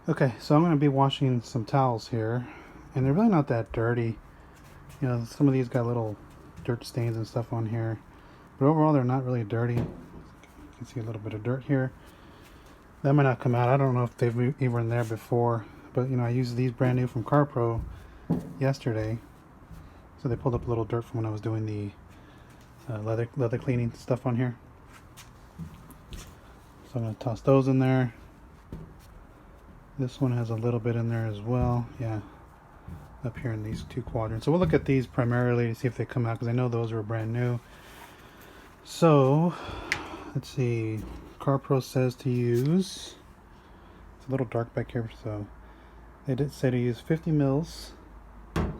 Okay, so I'm going to be washing some towels here, and they're really not that dirty. You know, some of these got little dirt stains and stuff on here, but overall they're not really dirty. You can see a little bit of dirt here. That might not come out. I don't know if they've even been there before, but you know, I used these brand new from CarPro yesterday, so they pulled up a little dirt from when I was doing the leather cleaning stuff on here. So I'm going to toss those in there. This one has a little bit in there as well. Yeah, up here in these two quadrants. So we'll look at these primarily to see if they come out, because I know those are brand new. So let's see. CarPro says to use, it's a little dark back here, so they did say to use 50 mils. I'm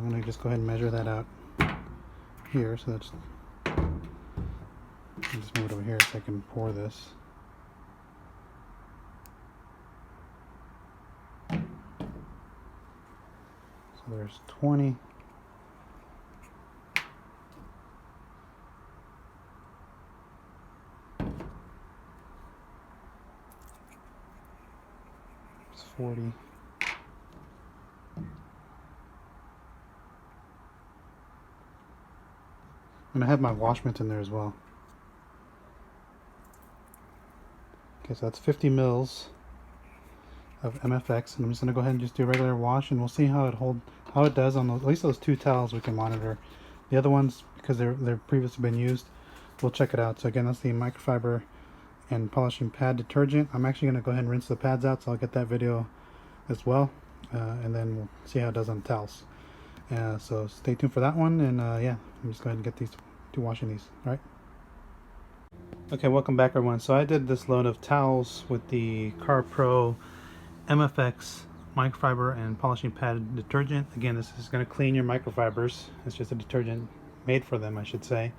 going to just go ahead and measure that out here. So that's, I'll just move it over here so I can pour this. So there's 20. It's 40. And I have my wash mitt in there as well. Okay, so that's 50 mils of MFX, and I'm just going to go ahead and just do a regular wash, and we'll see how it does on those, at least those two towels we can monitor. The other ones, because they're previously been used, we'll check it out. So again, that's the microfiber and polishing pad detergent. I'm actually going to go ahead and rinse the pads out, so I'll get that video as well, and then we'll see how it does on the towels. So stay tuned for that one, and yeah, I'm just going to get these to washing these. All right. Okay, welcome back everyone. So I did this load of towels with the CarPro MFX microfiber and polishing pad detergent. Again, this is going to clean your microfibers. It's just a detergent made for them, I should say.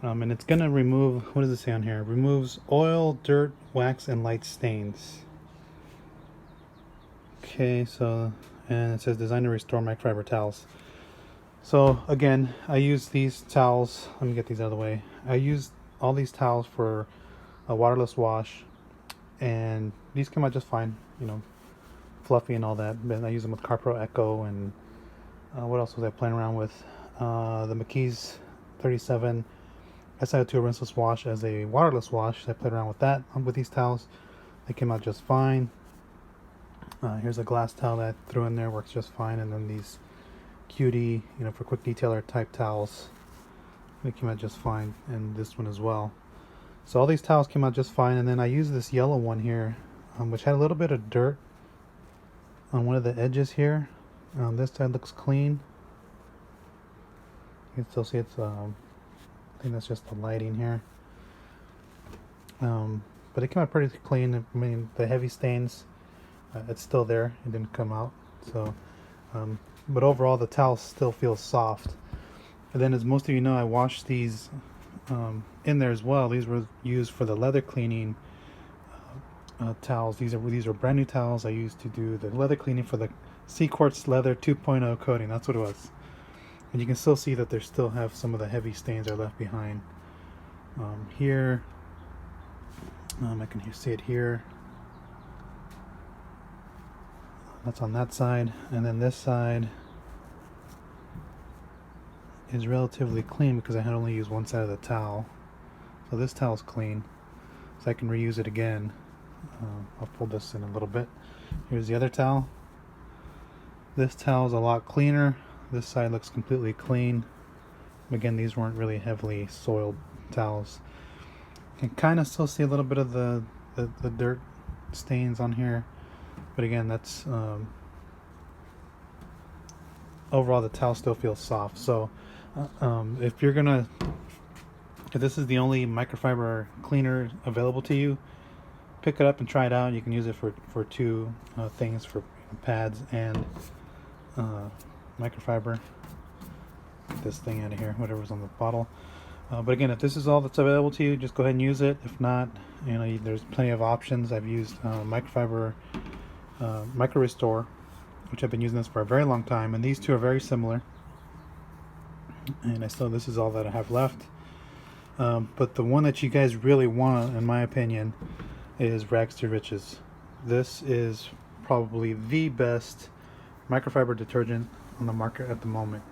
And it's going to remove, what does it say on here? Removes oil, dirt, wax, and light stains. Okay, so, and it says designed to restore microfiber towels. So again, I use these towels, let me get these out of the way. I use all these towels for a waterless wash, and these come out just fine, you know, fluffy and all that. But I use them with CarPro Echo, and what else was I playing around with? The McKee's 37 SiO2 rinseless wash as a waterless wash. I played around with that with these towels. They came out just fine. Here's a glass towel that I threw in there, works just fine. And then these cutie, you know, for quick detailer type towels, they came out just fine, and this one as well. So all these towels came out just fine. And then I used this yellow one here, which had a little bit of dirt on one of the edges here. This side looks clean. You can still see it's I think that's just the lighting here, but it came out pretty clean. I mean, the heavy stains, it's still there, it didn't come out. So but overall the towel still feels soft. And then, as most of you know, I washed these in there as well. These were used for the leather cleaning towels. These are brand new towels I used to do the leather cleaning for the Sea Quartz Leather 2.0 coating. That's what it was. And you can still see that they still have some of the heavy stains are left behind. Here, I can see it here. That's on that side, and then this side is relatively clean because I had only used one side of the towel. So this towel is clean, so I can reuse it again. I'll pull this in a little bit. Here's the other towel. This towel is a lot cleaner. This side looks completely clean. Again, these weren't really heavily soiled towels. You can kind of still see a little bit of the dirt stains on here, but again, that's overall the towel still feels soft. So if this is the only microfiber cleaner available to you, pick it up and try it out. You can use it for two things, for pads and microfiber. Get this thing out of here, whatever's on the bottle. But again, if this is all that's available to you, just go ahead and use it. If not, you know, there's plenty of options. I've used microfiber Micro Restore, which I've been using this for a very long time, and these two are very similar. And this is all that I have left. But the one that you guys really want, in my opinion, is Rags to Riches. This is probably the best microfiber detergent on the market at the moment.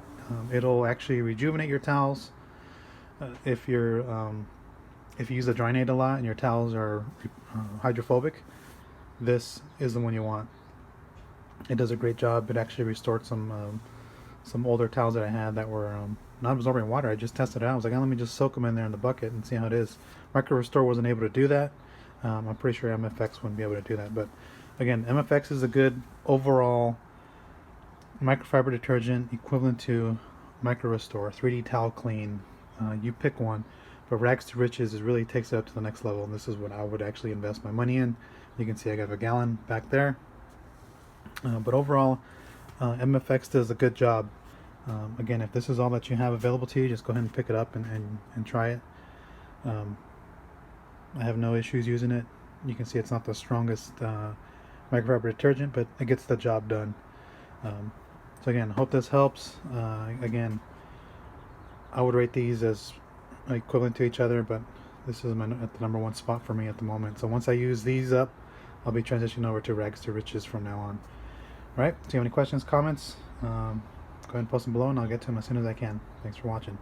It'll actually rejuvenate your towels. If you use the Drynaid a lot and your towels are hydrophobic, this is the one you want. It does a great job. It actually restored some older towels that I had that were not absorbing water. I just tested it out. I was like, oh, let me just soak them in there in the bucket and see how it is. Micro Restore wasn't able to do that. I'm pretty sure MFX wouldn't be able to do that. But again, MFX is a good overall microfiber detergent equivalent to Micro Restore, 3D Towel Clean. You pick one. But Rags to Riches is really takes it up to the next level, and this is what I would actually invest my money in. You can see I got a gallon back there. But overall, MFX does a good job. Again, if this is all that you have available to you, just go ahead and pick it up and try it. I have no issues using it. You can see it's not the strongest microfiber detergent, but it gets the job done. So again, hope this helps. Again, I would rate these as equivalent to each other, but this is at the number one spot for me at the moment. So once I use these up, I'll be transitioning over to Rags to Riches from now on. All right, so you have any questions, comments, go ahead and post them below and I'll get to them as soon as I can. Thanks for watching.